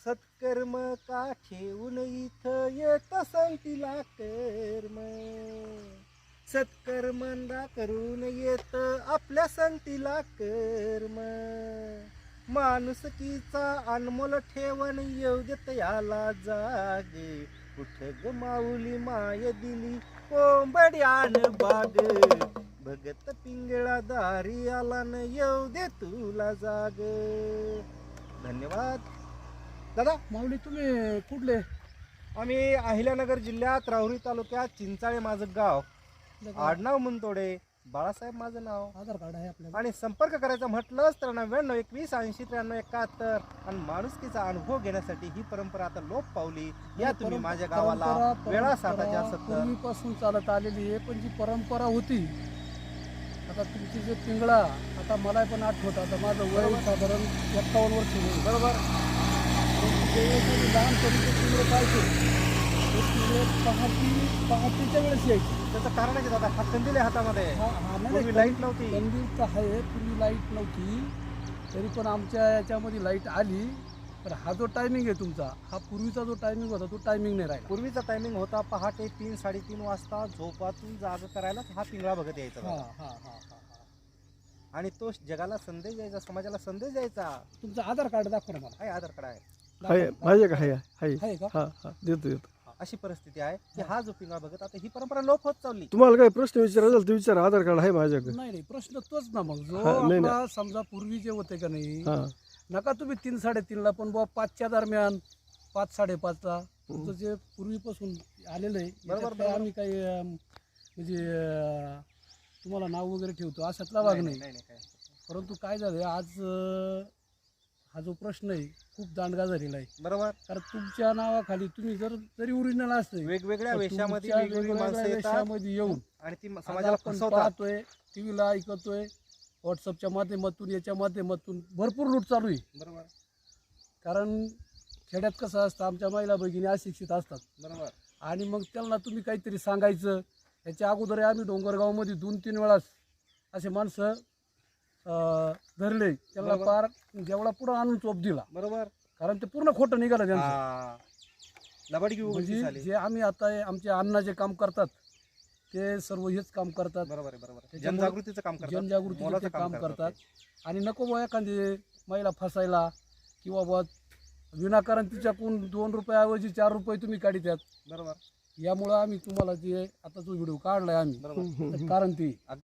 सत्कर्म का ठेवून इथं येत संतीला कर्म. सत्कर्मंदा करून येत आपल्या संतीला कर्म. माणुसकीचा अनमोल ठेवण येऊ देत याला जाग. कुठ ग माऊली माय दिली कोंबड्यान बाग. भगत पिंगळा दारी आला न येऊ दे तुला जाग. धन्यवाद दादा. माऊली तुम्ही कुठले? आम्ही अहिल्यानगर जिल्ह्यात राहुरी तालुक्यात चिंचाळे माझं गाव. आडनाव मुंतोडे, बाळासाहेब माझं नाव. आधार कार्ड आहे आपल्याला. आणि संपर्क करायचा म्हटलंच तर 9921809371. आणि माणुसकीचा अनुभव घेण्यासाठी ही परंपरा आता लोप पावली. या तुम्ही माझ्या गावाला वेळा 7070 पूर्वीपासून चालत आलेली आहे, पण जी परंपरा होती. आता तुमची जे पिंगळा, आता मला पण आठवत, आता माझं वय साधारण 51 वर्ष होईल. बरोबर. लहानपणी ते पिंगळे पाहिजे, ते पिंगळे पहाटेच्या वेळेस यायचे. त्याचं कारण आहे की दादा, हा कंदील आहे हातामध्ये. पूर्वी पूर्वी लाईट नव्हती. कंदील तर आहे, पूर्वी लाईट नव्हती, तरी पण आमच्या याच्यामध्ये लाईट आली. पण हा जो टायमिंग आहे तुमचा, हा पूर्वीचा जो टायमिंग होता तो टायमिंग नाही राहिला. पूर्वीचा टायमिंग होता पहाटे 3-3:30 वाजता झोपातून जाग करायला हा पिंगळा बघत यायचा हा दादा. हा हा हा. आणि तो जगाला संदेश द्यायचा, समाजाला संदेश द्यायचा. तुमचं आधार कार्ड दाखवा ना मला. आहे आधार कार्ड आहे. माझे का आहे आहे का? हा हा देतो. अशी परिस्थिती आहे की हा जो पिंगळा बघत आता ही परंपरा लोप होत चालली. तुम्हाला काही प्रश्न विचारायचा असेल तर विचारा. आधार कार्ड आहे माझ्याकडे. नाही प्रश्न तोच ना मग, जो नाही, आपला समजा पूर्वी जे होते का नाही, हा नका तुम्ही 3-3:30ला, पण बुवा 5च्या दरम्यान, 5-5:30ला तुमचं जे पूर्वीपासून आलेलं आहे. याच्यात काय आम्ही काही म्हणजे तुम्हाला नाव वगैरे ठेवतो अशातला भाग नाही. परंतु काय झालं आज, हा जो प्रश्न आहे खूप दांडगा झालेला आहे. बरोबर. कारण तुमच्या नावाखाली तुम्ही जरी ओरिजिनल असते, वेगवेगळ्या वेशामध्ये तुमच्या वेगवेगळी माणसं वेगवेगळ्या येतात वेशामध्ये येऊन आणि ती समाजाला समाजाला पण फसवतात. पाहतोय, टीव्हीला ऐकतोय, व्हॉट्सअपच्या माध्यमातून, याच्या माध्यमातून भरपूर लूट चालू आहे. बरोबर. कारण खेड्यात कसं असतं, आमच्या महिला भगिनी अशिक्षित असतात. बरोबर. आणि मग त्यांना तुम्ही काहीतरी सांगायचं. याच्या अगोदर आम्ही डोंगरगावमध्ये 2-3 वेळास असे माणसं धरले, त्यांना बरोबर. पार जेवढा पुढं आणून चोप दिला. बरोबर. कारण ते पूर्ण खोटं निघालं त्यांचं. लबाडगी उघडकीस म्हणजे आली. जे आम्ही आता आमच्या अण्णा जे काम करतात ते सर्व हेच काम करतात. बरोबर आहे. बरोबर आहे. त्याच्यामुळे जनजागृतीचं काम करतात. जनजागृतीचे मोलाचं ते काम करतात. ते. आणि नको बुवा एखादी महिला फसायला, किंवा बुवा विनाकारण तिच्याकडून 2 रुपयाऐवजी 4 रुपये तुम्ही काढतात. बरोबर. यामुळं आम्ही तुम्हाला जे आता जो व्हिडिओ काढलाय आम्ही, बरोबर. कारण ती